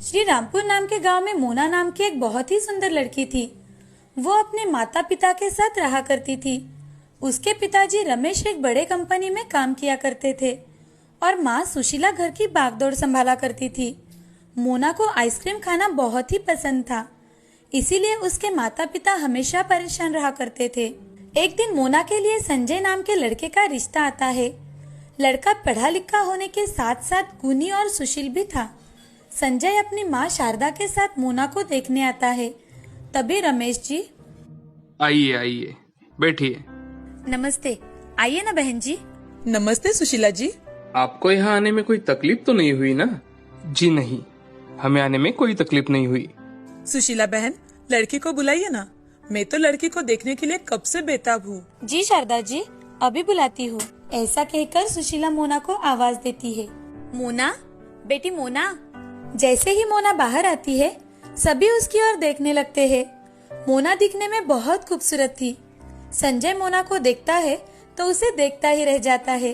श्री रामपुर नाम के गांव में मोना नाम की एक बहुत ही सुंदर लड़की थी। वो अपने माता पिता के साथ रहा करती थी। उसके पिताजी रमेश एक बड़े कंपनी में काम किया करते थे और माँ सुशीला घर की भागदौड़ संभाला करती थी। मोना को आइसक्रीम खाना बहुत ही पसंद था, इसीलिए उसके माता पिता हमेशा परेशान रहा करते थे। एक दिन मोना के लिए संजय नाम के लड़के का रिश्ता आता है। लड़का पढ़ा लिखा होने के साथ साथ गुणी और सुशील भी था। संजय अपनी माँ शारदा के साथ मोना को देखने आता है। तभी रमेश जी, आइए आइए, बैठिए। नमस्ते। आइए ना बहन जी। नमस्ते सुशीला जी। आपको यहाँ आने में कोई तकलीफ तो नहीं हुई ना? जी नहीं, हमें आने में कोई तकलीफ नहीं हुई। सुशीला बहन, लड़की को बुलाइए ना। मैं तो लड़की को देखने के लिए कब से बेताब हूँ। जी शारदा जी, अभी बुलाती हूँ। ऐसा कहकर सुशीला मोना को आवाज देती है। मोना, बेटी मोना। जैसे ही मोना बाहर आती है, सभी उसकी ओर देखने लगते हैं। मोना दिखने में बहुत खूबसूरत थी। संजय मोना को देखता है तो उसे देखता ही रह जाता है।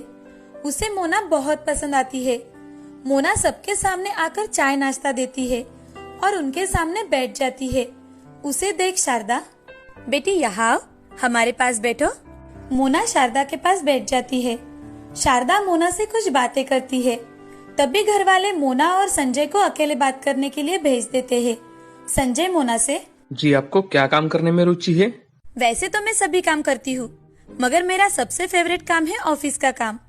उसे मोना बहुत पसंद आती है। मोना सबके सामने आकर चाय नाश्ता देती है और उनके सामने बैठ जाती है। उसे देख शारदा, बेटी यहाँ आओ, हमारे पास बैठो। मोना शारदा के पास बैठ जाती है। शारदा मोना से कुछ बातें करती है। तभी घर वाले मोना और संजय को अकेले बात करने के लिए भेज देते हैं। संजय मोना से, जी आपको क्या काम करने में रुचि है? वैसे तो मैं सभी काम करती हूँ, मगर मेरा सबसे फेवरेट काम है ऑफिस का काम।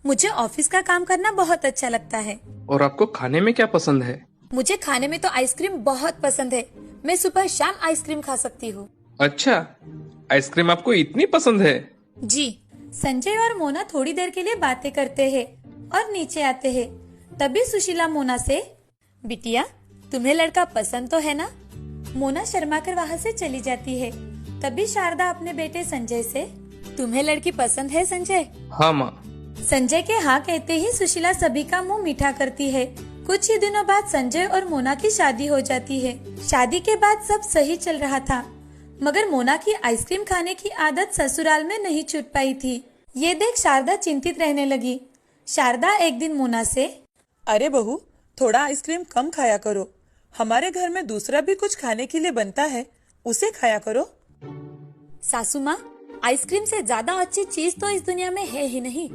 मुझे ऑफिस का काम करना बहुत अच्छा लगता है। और आपको खाने में क्या पसंद है? मुझे खाने में तो आइसक्रीम बहुत पसंद है। मैं सुबह शाम आइसक्रीम खा सकती हूँ। अच्छा, आइसक्रीम आपको इतनी पसंद है? जी। संजय और मोना थोड़ी देर के लिए बातें करते हैं और नीचे आते हैं। तभी सुशीला मोना से, बिटिया तुम्हें लड़का पसंद तो है ना? मोना शर्मा कर वहाँ से चली जाती है। तभी शारदा अपने बेटे संजय से, तुम्हें लड़की पसंद है संजय? हाँ माँ। संजय के हाँ कहते ही सुशीला सभी का मुंह मीठा करती है। कुछ ही दिनों बाद संजय और मोना की शादी हो जाती है। शादी के बाद सब सही चल रहा था, मगर मोना की आइसक्रीम खाने की आदत ससुराल में नहीं छूट पाई थी। ये देख शारदा चिंतित रहने लगी। शारदा एक दिन मोना से, अरे बहू, थोड़ा आइसक्रीम कम खाया करो। हमारे घर में दूसरा भी कुछ खाने के लिए बनता है, उसे खाया करो। सासू माँ, आइसक्रीम से ज्यादा अच्छी चीज तो इस दुनिया में है ही नहीं।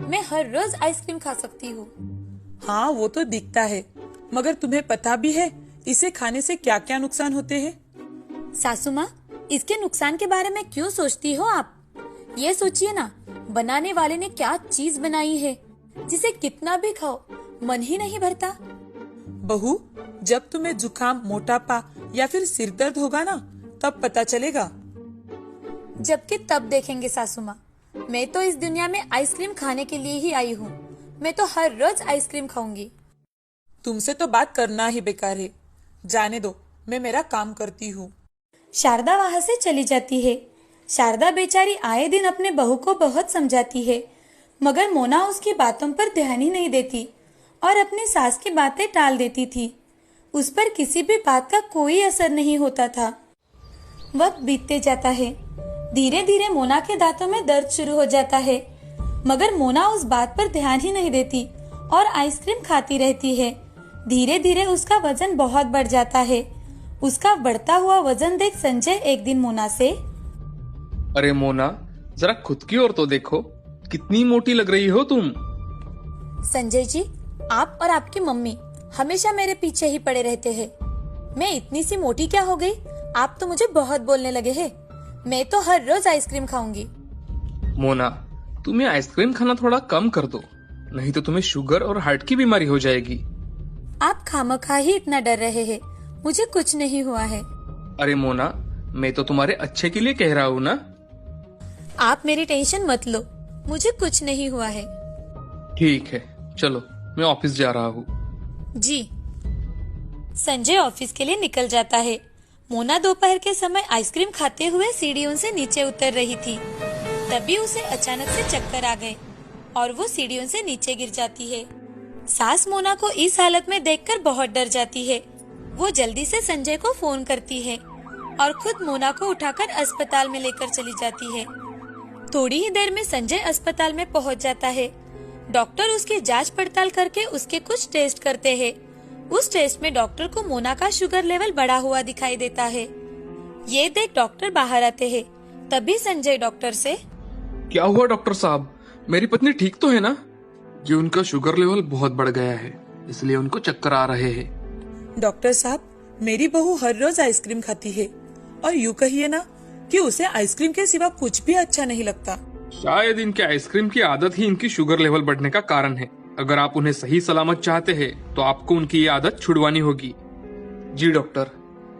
मैं हर रोज आइसक्रीम खा सकती हूँ। हाँ, वो तो दिखता है, मगर तुम्हें पता भी है इसे खाने से क्या क्या नुकसान होते हैं? सासू माँ, इसके नुकसान के बारे में क्यों सोचती हो आप? ये सोचिए ना, बनाने वाले ने क्या चीज बनाई है जिसे कितना भी खाओ मन ही नहीं भरता। बहू, जब तुम्हें जुकाम, मोटापा या फिर सिर दर्द होगा ना, तब पता चलेगा। जबकि तब देखेंगे सासू माँ। मैं तो इस दुनिया में आइसक्रीम खाने के लिए ही आई हूँ। मैं तो हर रोज आइसक्रीम खाऊंगी। तुमसे तो बात करना ही बेकार है। जाने दो, मैं मेरा काम करती हूँ। शारदा वहाँ से चली जाती है। शारदा बेचारी आए दिन अपने बहू को बहुत समझाती है, मगर मोना उसकी बातों पर ध्यान ही नहीं देती और अपनी सास की बातें टाल देती थी। उस पर किसी भी बात का कोई असर नहीं होता था। वक्त बीतते जाता है। धीरे धीरे मोना के दांतों में दर्द शुरू हो जाता है, मगर मोना उस बात पर ध्यान ही नहीं देती और आइसक्रीम खाती रहती है। धीरे धीरे उसका वजन बहुत बढ़ जाता है। उसका बढ़ता हुआ वजन देख संजय एक दिन मोना से, अरे मोना, जरा खुद की ओर तो देखो, कितनी मोटी लग रही हो तुम। संजय जी, आप और आपकी मम्मी हमेशा मेरे पीछे ही पड़े रहते हैं। मैं इतनी सी मोटी क्या हो गई? आप तो मुझे बहुत बोलने लगे हैं। मैं तो हर रोज आइसक्रीम खाऊंगी। मोना, तुम्हें आइसक्रीम खाना थोड़ा कम कर दो, नहीं तो तुम्हें शुगर और हार्ट की बीमारी हो जाएगी। आप खामखा ही इतना डर रहे हैं। मुझे कुछ नहीं हुआ है। अरे मोना, मैं तो तुम्हारे अच्छे के लिए कह रहा हूँ ना। आप मेरी टेंशन मत लो, मुझे कुछ नहीं हुआ है। ठीक है, चलो मैं ऑफिस जा रहा हूँ। जी। संजय ऑफिस के लिए निकल जाता है। मोना दोपहर के समय आइसक्रीम खाते हुए सीढ़ियों से नीचे उतर रही थी। तभी उसे अचानक से चक्कर आ गए और वो सीढ़ियों से नीचे गिर जाती है। सास मोना को इस हालत में देखकर बहुत डर जाती है। वो जल्दी से संजय को फोन करती है और खुद मोना को उठाकर अस्पताल में लेकर चली जाती है। थोड़ी ही देर में संजय अस्पताल में पहुंच जाता है। डॉक्टर उसकी जांच पड़ताल करके उसके कुछ टेस्ट करते हैं। उस टेस्ट में डॉक्टर को मोना का शुगर लेवल बढ़ा हुआ दिखाई देता है। ये देख डॉक्टर बाहर आते हैं। तभी संजय डॉक्टर से, क्या हुआ डॉक्टर साहब, मेरी पत्नी ठीक तो है ना? जी उनका शुगर लेवल बहुत बढ़ गया है, इसलिए उनको चक्कर आ रहे हैं। डॉक्टर साहब, मेरी बहू हर रोज आइसक्रीम खाती है और यूँ कहिए ना कि उसे आइसक्रीम के सिवा कुछ भी अच्छा नहीं लगता। शायद इनके आइसक्रीम की आदत ही इनकी शुगर लेवल बढ़ने का कारण है। अगर आप उन्हें सही सलामत चाहते हैं तो आपको उनकी ये आदत छुड़वानी होगी। जी डॉक्टर,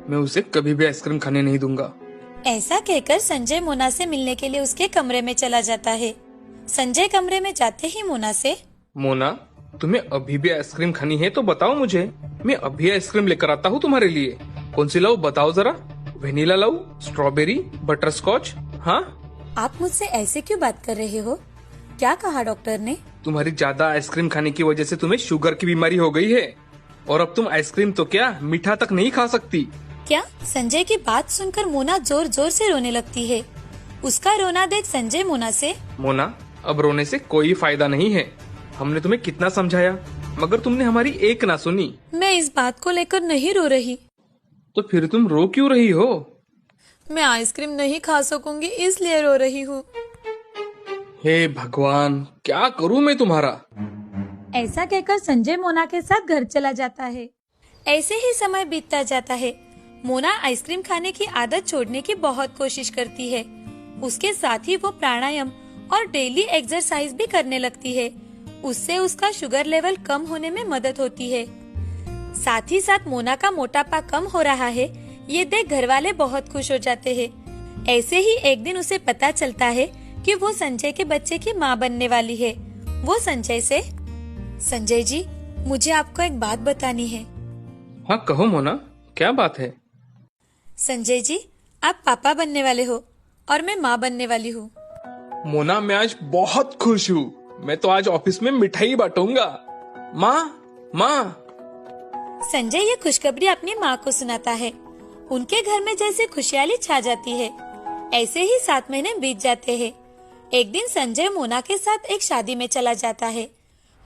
मैं उसे कभी भी आइसक्रीम खाने नहीं दूंगा। ऐसा कहकर संजय मोना से मिलने के लिए उसके कमरे में चला जाता है। संजय कमरे में जाते ही मोना से, मोना, तुम्हें अभी भी आइसक्रीम खानी है तो बताओ मुझे, मैं अभी आइसक्रीम लेकर आता हूँ तुम्हारे लिए। कौन सी लाऊं बताओ जरा, वेनिला लाऊं, स्ट्रॉबेरी, बटर स्कॉच? हाँ, आप मुझसे ऐसे क्यों बात कर रहे हो? क्या कहा डॉक्टर ने? तुम्हारी ज्यादा आइसक्रीम खाने की वजह से तुम्हें शुगर की बीमारी हो गई है और अब तुम आइसक्रीम तो क्या मीठा तक नहीं खा सकती। क्या? संजय की बात सुनकर मोना जोर जोर से रोने लगती है। उसका रोना देख संजय मोना से, मोना, अब रोने से कोई फायदा नहीं है। हमने तुम्हें कितना समझाया मगर तुमने हमारी एक ना सुनी। मैं इस बात को लेकर नहीं रो रही। तो फिर तुम रो क्यों रही हो? मैं आइसक्रीम नहीं खा सकूंगी इसलिए रो रही हूँ। हे भगवान, क्या करूँ मैं तुम्हारा? ऐसा कहकर संजय मोना के साथ घर चला जाता है। ऐसे ही समय बीतता जाता है। मोना आइसक्रीम खाने की आदत छोड़ने की बहुत कोशिश करती है। उसके साथ ही वो प्राणायाम और डेली एक्सरसाइज भी करने लगती है। उससे उसका शुगर लेवल कम होने में मदद होती है। साथ ही साथ मोना का मोटापा कम हो रहा है, ये देख घर वाले बहुत खुश हो जाते हैं। ऐसे ही एक दिन उसे पता चलता है कि वो संजय के बच्चे की माँ बनने वाली है। वो संजय से, संजय जी, मुझे आपको एक बात बतानी है। हाँ कहो मोना, क्या बात है? संजय जी, आप पापा बनने वाले हो और मैं माँ बनने वाली हूँ। मोना, मैं आज बहुत खुश हूँ। मैं तो आज ऑफिस में मिठाई बांटूंगा। माँ, माँ। संजय ये खुशखबरी अपनी माँ को सुनाता है। उनके घर में जैसे खुशहाली छा जाती है। ऐसे ही 7 महीने बीत जाते हैं। एक दिन संजय मोना के साथ एक शादी में चला जाता है।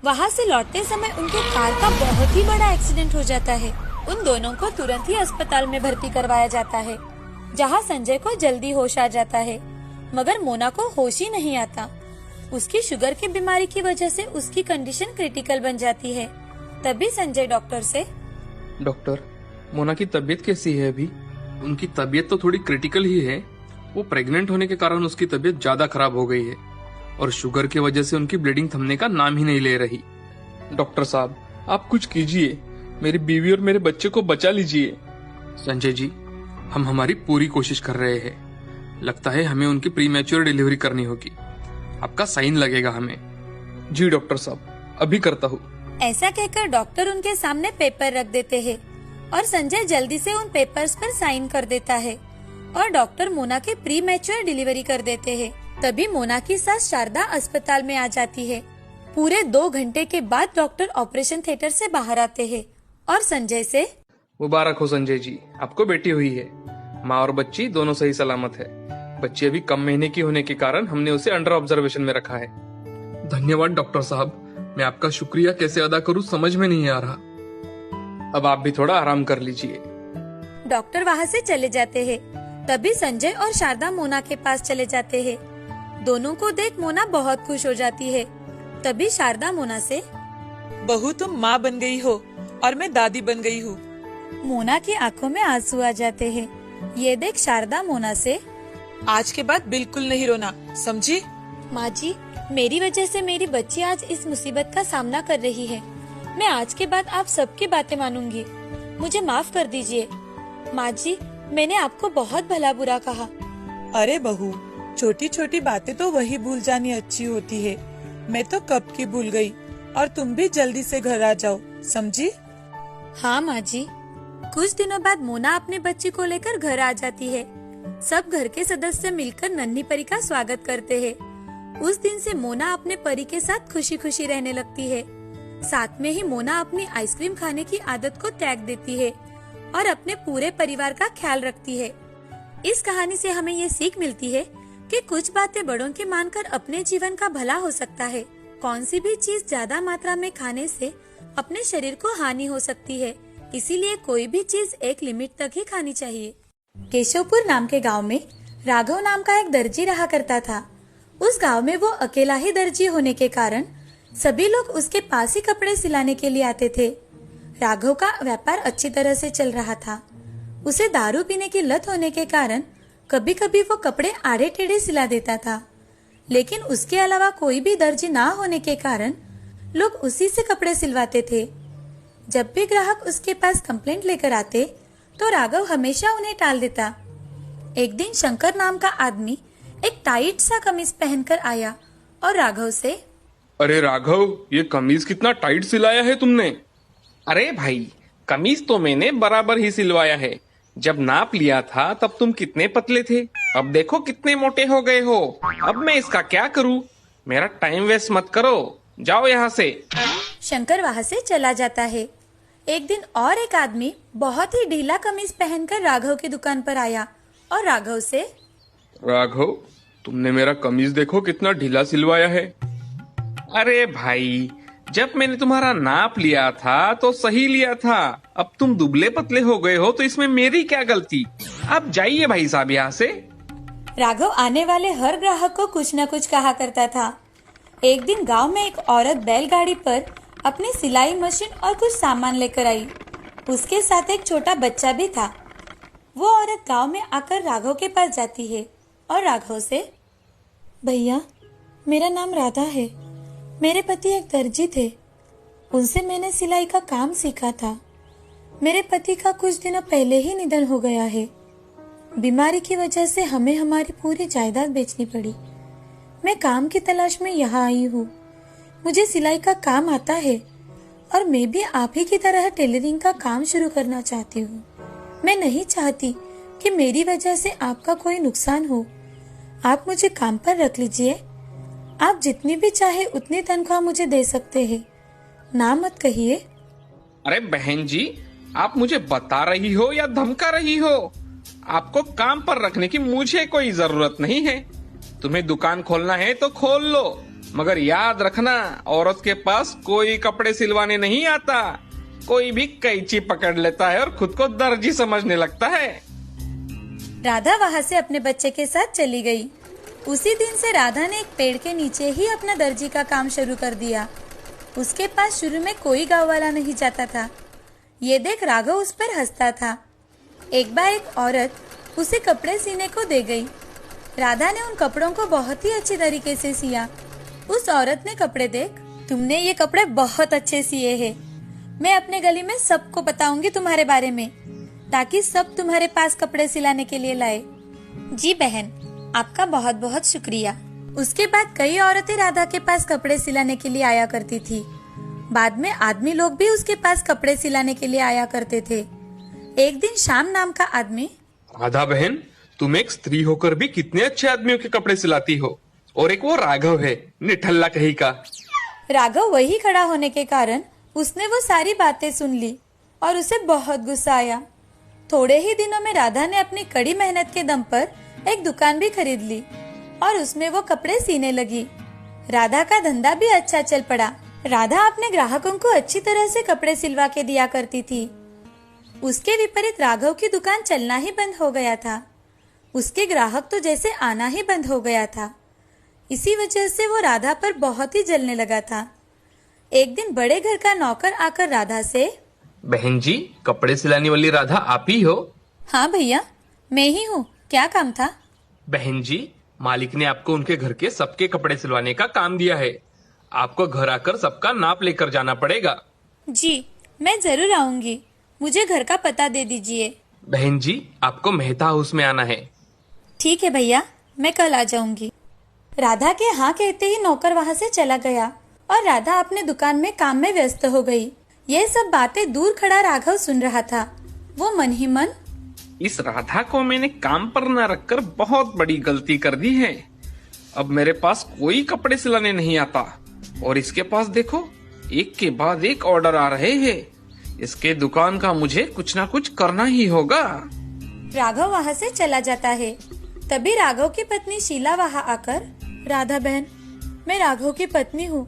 वहाँ से लौटते समय उनके कार का बहुत ही बड़ा एक्सीडेंट हो जाता है। उन दोनों को तुरंत ही अस्पताल में भर्ती करवाया जाता है, जहाँ संजय को जल्दी होश आ जाता है, मगर मोना को होश ही नहीं आता। उसकी शुगर की बीमारी की वजह से उसकी कंडीशन क्रिटिकल बन जाती है। तभी संजय डॉक्टर से, डॉक्टर, मोना की तबीयत कैसी है अभी? उनकी तबीयत तो थोड़ी क्रिटिकल ही है। वो प्रेग्नेंट होने के कारण उसकी तबीयत ज्यादा खराब हो गई है और शुगर की वजह से उनकी ब्लीडिंग थमने का नाम ही नहीं ले रही। डॉक्टर साहब, आप कुछ कीजिए, मेरी बीवी और मेरे बच्चे को बचा लीजिए। संजय जी, हम हमारी पूरी कोशिश कर रहे हैं। लगता है हमें उनकी प्रीमैच्योर डिलीवरी करनी होगी। आपका साइन लगेगा हमें। जी डॉक्टर साहब, अभी करता हूँ। ऐसा कहकर डॉक्टर उनके सामने पेपर रख देते हैं और संजय जल्दी से उन पेपर्स पर साइन कर देता है और डॉक्टर मोना के प्री मैच्योर डिलीवरी कर देते हैं। तभी मोना की सास शारदा अस्पताल में आ जाती है। पूरे 2 घंटे के बाद डॉक्टर ऑपरेशन थिएटर से बाहर आते हैं और संजय से, मुबारक हो संजय जी, आपको बेटी हुई है। माँ और बच्ची दोनों सही सलामत है। बच्ची अभी कम महीने की होने के कारण हमने उसे अंडर ऑब्जर्वेशन में रखा है। धन्यवाद डॉक्टर साहब, मैं आपका शुक्रिया कैसे अदा करूँ समझ में नहीं आ रहा। अब आप भी थोड़ा आराम कर लीजिए। डॉक्टर वहाँ से चले जाते हैं। तभी संजय और शारदा मोना के पास चले जाते हैं। दोनों को देख मोना बहुत खुश हो जाती है। तभी शारदा मोना से, बहू तुम माँ बन गई हो और मैं दादी बन गई हूँ। मोना की आंखों में आंसू आ जाते हैं। ये देख शारदा मोना से, आज के बाद बिल्कुल नहीं रोना, समझी? माँ जी, मेरी वजह से मेरी बच्ची आज इस मुसीबत का सामना कर रही है। मैं आज के बाद आप सबकी बातें मानूंगी। मुझे माफ कर दीजिए। माँ जी, मैंने आपको बहुत भला बुरा कहा। अरे बहू, छोटी छोटी बातें तो वही भूल जानी अच्छी होती है। मैं तो कब की भूल गई और तुम भी जल्दी से घर आ जाओ, समझी? हाँ माँ जी। कुछ दिनों बाद मोना अपने बच्ची को लेकर घर आ जाती है। सब घर के सदस्य मिलकर नन्ही परी का स्वागत करते हैं। उस दिन से मोना अपने परी के साथ खुशी खुशी रहने लगती है। साथ में ही मोना अपनी आइसक्रीम खाने की आदत को त्याग देती है और अपने पूरे परिवार का ख्याल रखती है। इस कहानी से हमें ये सीख मिलती है कि कुछ बातें बड़ों की मानकर अपने जीवन का भला हो सकता है। कौन सी भी चीज ज्यादा मात्रा में खाने से अपने शरीर को हानि हो सकती है, इसीलिए कोई भी चीज एक लिमिट तक ही खानी चाहिए। केशवपुर नाम के गांव में राघव नाम का एक दर्जी रहा करता था। उस गांव में वो अकेला ही दर्जी होने के कारण सभी लोग उसके पास ही कपड़े सिलाने के लिए आते थे। राघव का व्यापार अच्छी तरह से चल रहा था। उसे दारू पीने की लत होने के कारण कभी कभी वो कपड़े आड़े टेढ़े सिला देता था, लेकिन उसके अलावा कोई भी दर्जी ना होने के कारण लोग उसी से कपड़े सिलवाते थे। जब भी ग्राहक उसके पास कंप्लेंट लेकर आते तो राघव हमेशा उन्हें टाल देता। एक दिन शंकर नाम का आदमी एक टाइट सा कमीज पहनकर आया और राघव से, अरे राघव, ये कमीज कितना टाइट सिलाया है तुमने। अरे भाई, कमीज तो मैंने बराबर ही सिलवाया है। जब नाप लिया था तब तुम कितने पतले थे, अब देखो कितने मोटे हो गए हो। अब मैं इसका क्या करूं? मेरा टाइम वेस्ट मत करो, जाओ यहाँ से। शंकर वहाँ से चला जाता है। एक दिन और एक आदमी बहुत ही ढीला कमीज पहनकर राघव की दुकान पर आया और राघव से, राघव, तुमने मेरा कमीज देखो कितना ढीला सिलवाया है। अरे भाई, जब मैंने तुम्हारा नाप लिया था तो सही लिया था। अब तुम दुबले पतले हो गए हो तो इसमें मेरी क्या गलती। अब जाइए भाई साहब यहाँ से। राघव आने वाले हर ग्राहक को कुछ न कुछ कहा करता था। एक दिन गांव में एक औरत बैलगाड़ी पर अपनी सिलाई मशीन और कुछ सामान लेकर आई। उसके साथ एक छोटा बच्चा भी था। वो औरत गांव में आकर राघव के पास जाती है और राघव से, भैया, मेरा नाम राधा है। मेरे पति एक दर्जी थे। उनसे मैंने सिलाई का काम सीखा था। मेरे पति का कुछ दिनों पहले ही निधन हो गया है। बीमारी की वजह से हमें हमारी पूरी जायदाद बेचनी पड़ी। मैं काम की तलाश में यहाँ आई हूँ। मुझे सिलाई का काम आता है और मैं भी आप ही की तरह टेलरिंग का काम शुरू करना चाहती हूँ। मैं नहीं चाहती कि मेरी वजह से आपका कोई नुकसान हो। आप मुझे काम पर रख लीजिए। आप जितनी भी चाहे उतनी तनख्वाह मुझे दे सकते हैं। ना मत कहिए। अरे बहन जी, आप मुझे बता रही हो या धमका रही हो? आपको काम पर रखने की मुझे कोई जरूरत नहीं है। तुम्हें दुकान खोलना है तो खोल लो, मगर याद रखना, औरत के पास कोई कपड़े सिलवाने नहीं आता। कोई भी कैंची पकड़ लेता है और खुद को दर्जी समझने लगता है। राधा वहाँ से अपने बच्चे के साथ चली गई। उसी दिन से राधा ने एक पेड़ के नीचे ही अपना दर्जी का काम शुरू कर दिया। उसके पास शुरू में कोई गाँव वाला नहीं जाता था। ये देख राघव उस पर हंसता था। एक बार एक औरत उसे कपड़े सीने को दे गई। राधा ने उन कपड़ों को बहुत ही अच्छी तरीके से सिया। उस औरत ने कपड़े देख, तुमने ये कपड़े बहुत अच्छे सिए हैं। मैं अपने गली में सबको बताऊंगी तुम्हारे बारे में, ताकि सब तुम्हारे पास कपड़े सिलाने के लिए लाए। जी बहन, आपका बहुत बहुत शुक्रिया। उसके बाद कई औरतें राधा के पास कपड़े सिलाने के लिए आया करती थी। बाद में आदमी लोग भी उसके पास कपड़े सिलाने के लिए आया करते थे। एक दिन श्याम नाम का आदमी, राधा बहन, तुम एक स्त्री होकर भी कितने अच्छे आदमियों के कपड़े सिलाती हो। और एक वो राघव है, निठल्ला कहीं का। राघव वही खड़ा होने के कारण उसने वो सारी बातें सुन ली और उसे बहुत गुस्सा आया। थोड़े ही दिनों में राधा ने अपनी कड़ी मेहनत के दम पर एक दुकान भी खरीद ली और उसमें वो कपड़े सीने लगी। राधा का धंधा भी अच्छा चल पड़ा। राधा अपने ग्राहकों को अच्छी तरह से कपड़े सिलवा के दिया करती थी। उसके विपरीत राघव की दुकान चलना ही बंद हो गया था। उसके ग्राहक तो जैसे आना ही बंद हो गया था। इसी वजह से वो राधा पर बहुत ही जलने लगा था। एक दिन बड़े घर का नौकर आकर राधा से, बहन जी, कपड़े सिलाने वाली राधा आप ही हो? हाँ भैया, मैं ही हूँ। क्या काम था? बहन जी, मालिक ने आपको उनके घर के सबके कपड़े सिलवाने का काम दिया है। आपको घर आकर सबका नाप लेकर जाना पड़ेगा। जी, मैं जरूर आऊंगी। मुझे घर का पता दे दीजिए। बहन जी, आपको मेहता हाउस में आना है। ठीक है भैया, मैं कल आ जाऊंगी। राधा के हाँ कहते ही नौकर वहाँ से चला गया और राधा अपने दुकान में काम में व्यस्त हो गई। ये सब बातें दूर खड़ा राघव सुन रहा था। वो मन ही मन, इस राधा को मैंने काम पर न रखकर बहुत बड़ी गलती कर दी है। अब मेरे पास कोई कपड़े सिलाने नहीं आता और इसके पास देखो, एक के बाद एक ऑर्डर आ रहे हैं। इसके दुकान का मुझे कुछ ना कुछ करना ही होगा। राघव वहाँ से चला जाता है। तभी राघव की पत्नी शीला वहाँ आकर, राधा बहन, मैं राघव की पत्नी हूँ।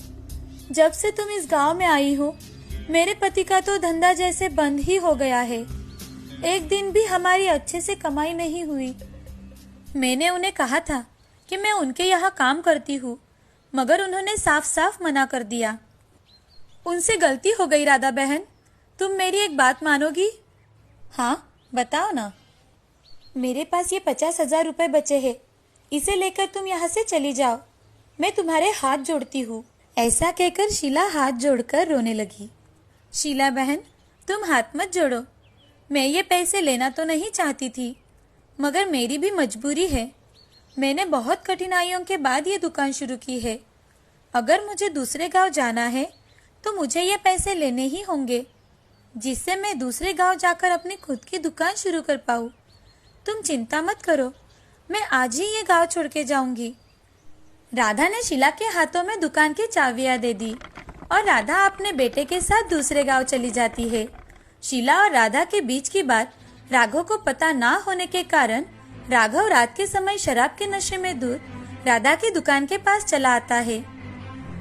जब से तुम इस गांव में आई हो, मेरे पति का तो धंधा जैसे बंद ही हो गया है। एक दिन भी हमारी अच्छे से कमाई नहीं हुई। मैंने उन्हें कहा था कि मैं उनके यहाँ काम करती हूँ, मगर उन्होंने साफ साफ मना कर दिया। उनसे गलती हो गई राधा बहन, तुम मेरी एक बात मानोगी? हाँ बताओ ना। मेरे पास ये 50,000 रुपए बचे हैं, इसे लेकर तुम यहाँ से चली जाओ, मैं तुम्हारे हाथ जोड़ती हूँ। ऐसा कहकर शीला हाथ जोड़कर रोने लगी। शीला बहन, तुम हाथ मत जोड़ो, मैं ये पैसे लेना तो नहीं चाहती थी, मगर मेरी भी मजबूरी है। मैंने बहुत कठिनाइयों के बाद ये दुकान शुरू की है। अगर मुझे दूसरे गांव जाना है तो मुझे ये पैसे लेने ही होंगे, जिससे मैं दूसरे गांव जाकर अपनी खुद की दुकान शुरू कर पाऊँ। तुम चिंता मत करो, मैं आज ही ये गांव छोड़ के जाऊंगी। राधा ने शीला के हाथों में दुकान की चाबियां दे दी और राधा अपने बेटे के साथ दूसरे गांव चली जाती है। शीला और राधा के बीच की बात राघव को पता ना होने के कारण राघव रात के समय शराब के नशे में धुत राधा की दुकान के पास चला आता है।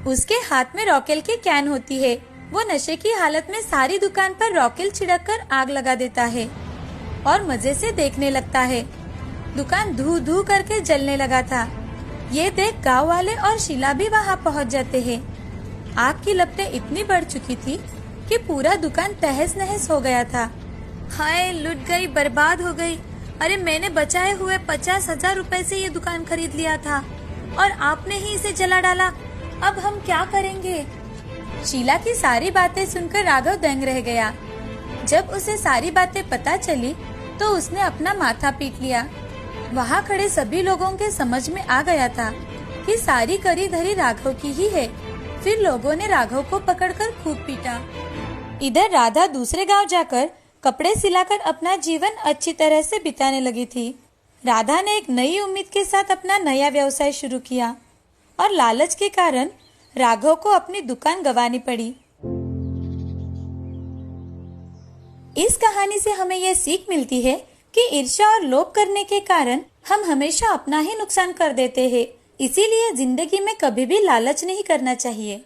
उसके हाथ में रॉकेल की कैन होती है। वो नशे की हालत में सारी दुकान पर रॉकेल छिड़क कर आग लगा देता है और मजे से देखने लगता है। दुकान धू धू करके जलने लगा था। ये देख गांव वाले और शीला भी वहां पहुंच जाते हैं। आग की लपटें इतनी बढ़ चुकी थी कि पूरा दुकान तहस नहस हो गया था। हाय, लुट गई, बर्बाद हो गई। अरे मैंने बचाए हुए 50,000 रुपए से ये दुकान खरीद लिया था और आपने ही इसे जला डाला। अब हम क्या करेंगे? शीला की सारी बातें सुनकर राघव दंग रह गया। जब उसे सारी बातें पता चली तो उसने अपना माथा पीट लिया। वहाँ खड़े सभी लोगों के समझ में आ गया था कि सारी करी धरी राघव की ही है। फिर लोगों ने राघव को पकड़कर खूब पीटा। इधर राधा दूसरे गांव जाकर कपड़े सिलाकर अपना जीवन अच्छी तरह से बिताने लगी थी। राधा ने एक नई उम्मीद के साथ अपना नया व्यवसाय शुरू किया और लालच के कारण राघव को अपनी दुकान गंवानी पड़ी। इस कहानी से हमें यह सीख मिलती है कि ईर्ष्या और लोभ करने के कारण हम हमेशा अपना ही नुकसान कर देते हैं। इसीलिए जिंदगी में कभी भी लालच नहीं करना चाहिए।